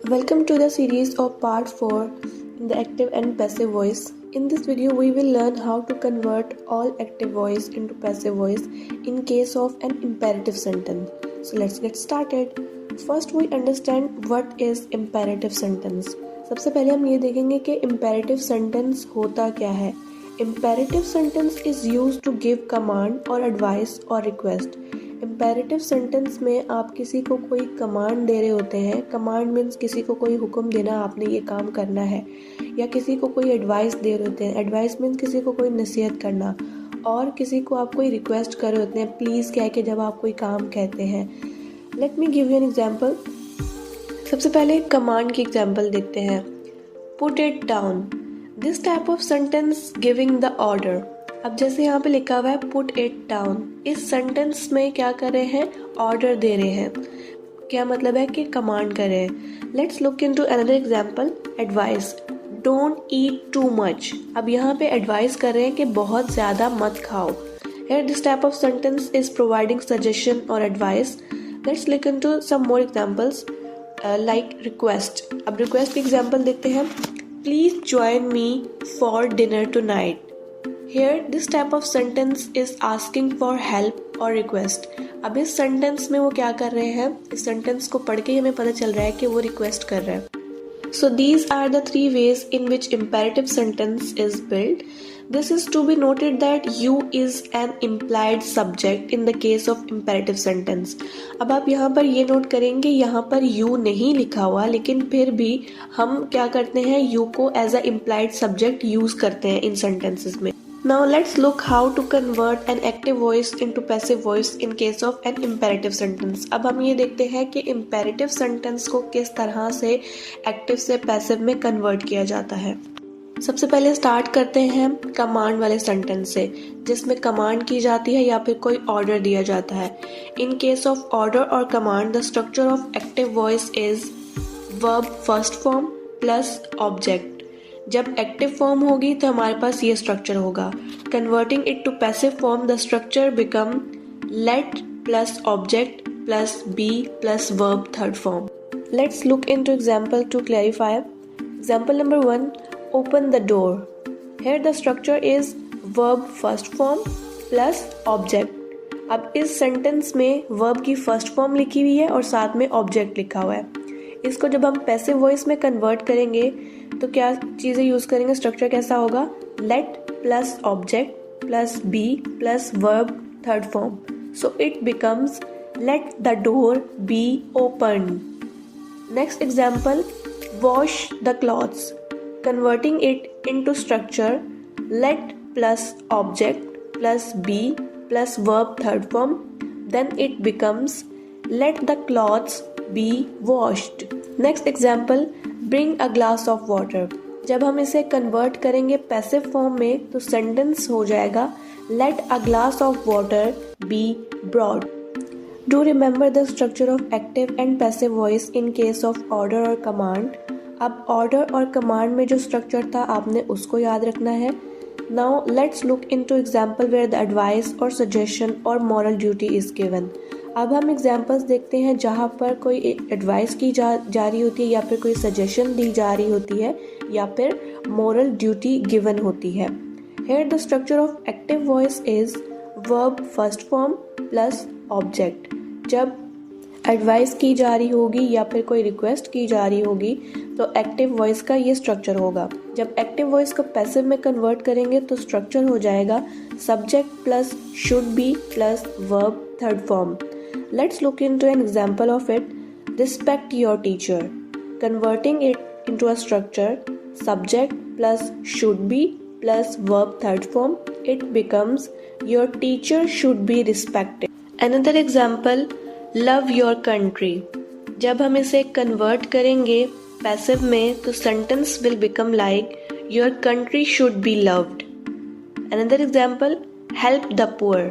Welcome to the series of part 4 in the active and passive voice. In this video, we will learn how to convert all active voice into passive voice in case of an imperative sentence. So let's get started. First, we understand what is imperative sentence. सबसे पहले हम ये देखेंगे कि imperative sentence होता क्या है. Imperative sentence is used to give command or advice or request. Imperative sentence में आप किसी को कोई कमांड दे रहे होते हैं. कमांड मीन्स किसी को कोई हुक्म देना, आपने ये काम करना है, या किसी को कोई एडवाइस दे रहे होते हैं. एडवाइस मीन्स किसी को कोई नसीहत करना, और किसी को आप कोई रिक्वेस्ट कर रहे होते हैं प्लीज़ कह के जब आप कोई काम कहते हैं. Let me give you an example. सबसे पहले कमांड की एग्जाम्पल देखते हैं. Put it down. This type of sentence giving the order. अब जैसे यहाँ पे लिखा हुआ है पुट इट डाउन, इस सेंटेंस में क्या कर रहे हैं, ऑर्डर दे रहे हैं. क्या मतलब है कि कमांड कर रहे हैं. Let's look into another example. Advice. Don't eat too much. अब यहाँ पे एडवाइस कर रहे हैं कि बहुत ज़्यादा मत खाओ. Here this type of sentence is providing suggestion or advice. Let's look into some more examples like request. अब request की example देखते हैं. Please join me for dinner tonight. Here this type of sentence is asking for help or request. अब इस sentence में वो क्या कर रहे हैं, इस sentence को पढ़ के हमें पता चल रहा है कि वो request कर रहे हैं. So these are the three ways in which imperative sentence is built. This is to be noted that you is an implied subject in the case of imperative sentence. अब आप यहाँ पर ये नोट करेंगे, यहाँ पर you नहीं लिखा हुआ, लेकिन फिर भी हम क्या करते हैं, you को as a implied subject use करते हैं इन sentences में. Now let's look how to convert an active voice into passive voice in case of an imperative sentence. अब हम ये देखते हैं कि imperative sentence को किस तरह से active से passive में convert किया जाता है. सबसे पहले स्टार्ट करते हैं कमांड वाले सेंटेंस से, जिसमें कमांड की जाती है या फिर कोई ऑर्डर दिया जाता है. इन केस ऑफ ऑर्डर और command the structure of active voice is verb first form plus object. जब एक्टिव फॉर्म होगी तो हमारे पास ये स्ट्रक्चर होगा. Converting it to passive form the structure become let plus object plus be plus verb third form. Let's look into example to clarify. Example number 1. Open the door. Here the structure is verb first form plus object. अब इस sentence में verb की first form लिखी हुई है और साथ में ऑब्जेक्ट लिखा हुआ है. इसको जब हम पैसिव वॉइस में कन्वर्ट करेंगे तो क्या चीज़ें यूज़ करेंगे, स्ट्रक्चर कैसा होगा, let plus object plus be plus verb third form. So it becomes let the door be open. Next example. Wash the clothes. Converting it into structure let plus object plus be plus verb third form. Then it becomes let the clothes be washed. Next example. Bring a glass of water. जब हम इसे convert करेंगे passive form में तो sentence हो जाएगा let a glass of water be brought. Do remember the structure of active and passive voice in case of order और command. अब ऑर्डर और कमांड में जो स्ट्रक्चर था आपने उसको याद रखना है. Now let's look into example where the advice और सजेशन और मॉरल ड्यूटी इज गिवन. अब हम एग्जांपल्स देखते हैं जहाँ पर कोई एडवाइस की जा रही होती है, या फिर कोई सजेशन दी जा रही होती है, या फिर मॉरल ड्यूटी गिवन होती है. Here the structure of active voice is verb first form plus object. जब एडवाइस की जा रही होगी या फिर कोई रिक्वेस्ट की जा रही होगी तो एक्टिव वॉइस का ये स्ट्रक्चर होगा. जब एक्टिव वॉइस को पैसिव में कन्वर्ट करेंगे तो स्ट्रक्चर हो जाएगा subject plus should be plus verb third form. Let's look into an example of it. Respect your teacher. Converting it into a structure subject plus should be plus verb third form, it becomes your teacher should be respected. Another example. Love your country. जब हम इसे convert करेंगे passive में तो sentence will become like your country should be loved. Another example. Help the poor.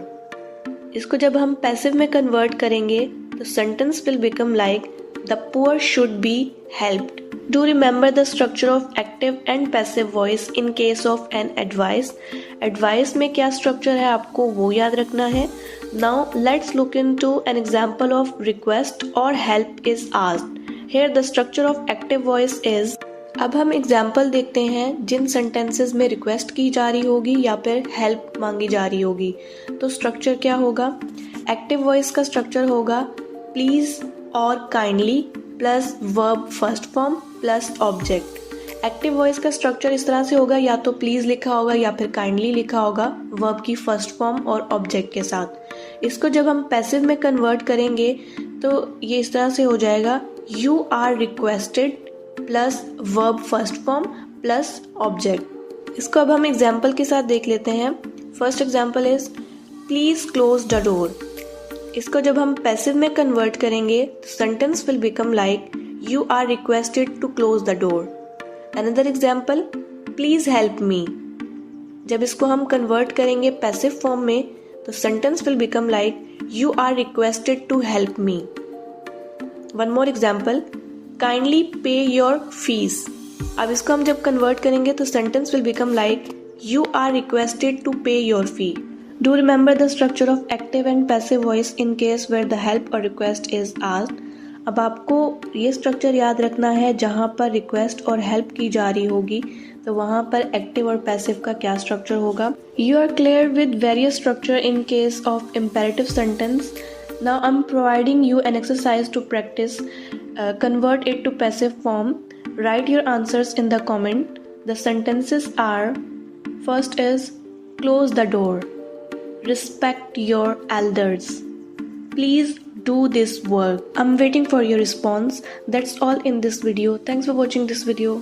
इसको जब हम passive में कन्वर्ट करेंगे तो sentence will become like the poor should be helped. Do remember the structure of active and passive voice in case of an advice. Advice में क्या structure है आपको वो याद रखना है. Now let's look into an example of request और help is asked. Here the structure of active voice is। अब हम एग्जाम्पल देखते हैं जिन सेंटेंसेस में रिक्वेस्ट की जा रही होगी या फिर हेल्प मांगी जा रही होगी। तो स्ट्रक्चर क्या होगा? एक्टिव वॉइस का स्ट्रक्चर होगा प्लीज और kindly plus verb first form plus object. Active voice का स्ट्रक्चर इस तरह से होगा, या तो प्लीज लिखा होगा या फिर काइंडली लिखा होगा वर्ब की फर्स्ट फॉर्म और ऑब्जेक्ट के साथ। इसको जब हम पैसिव में कन्वर्ट करेंगे तो ये इस तरह से हो जाएगा you are requested plus verb first form plus object. इसको अब हम एग्जाम्पल के साथ देख लेते हैं। First example is please close the door. इसको जब हम पैसिव में कन्वर्ट करेंगे तो sentence will become like you are requested to close the door. Another example please help me. जब इसको हम कन्वर्ट करेंगे पैसिव फॉर्म में तो sentence will become like you are requested to help me. One more example kindly pay your fees. अब इसको हम जब कन्वर्ट करेंगे तो sentence will become like you are requested to pay your fee. Do remember the structure of active and passive voice in case where the help और request is asked. अब आपको ये स्ट्रक्चर याद रखना है, जहाँ पर रिक्वेस्ट और हेल्प की जा रही होगी तो वहाँ पर एक्टिव और पैसिव का क्या स्ट्रक्चर होगा। You are clear with various structure in case of imperative sentence. Now I'm providing you an exercise to practice. Convert it to passive form. Write your answers in the comment. The sentences are: first is close the door, respect your elders, please do this work. I'm waiting for your response. That's all in this video. Thanks for watching this video.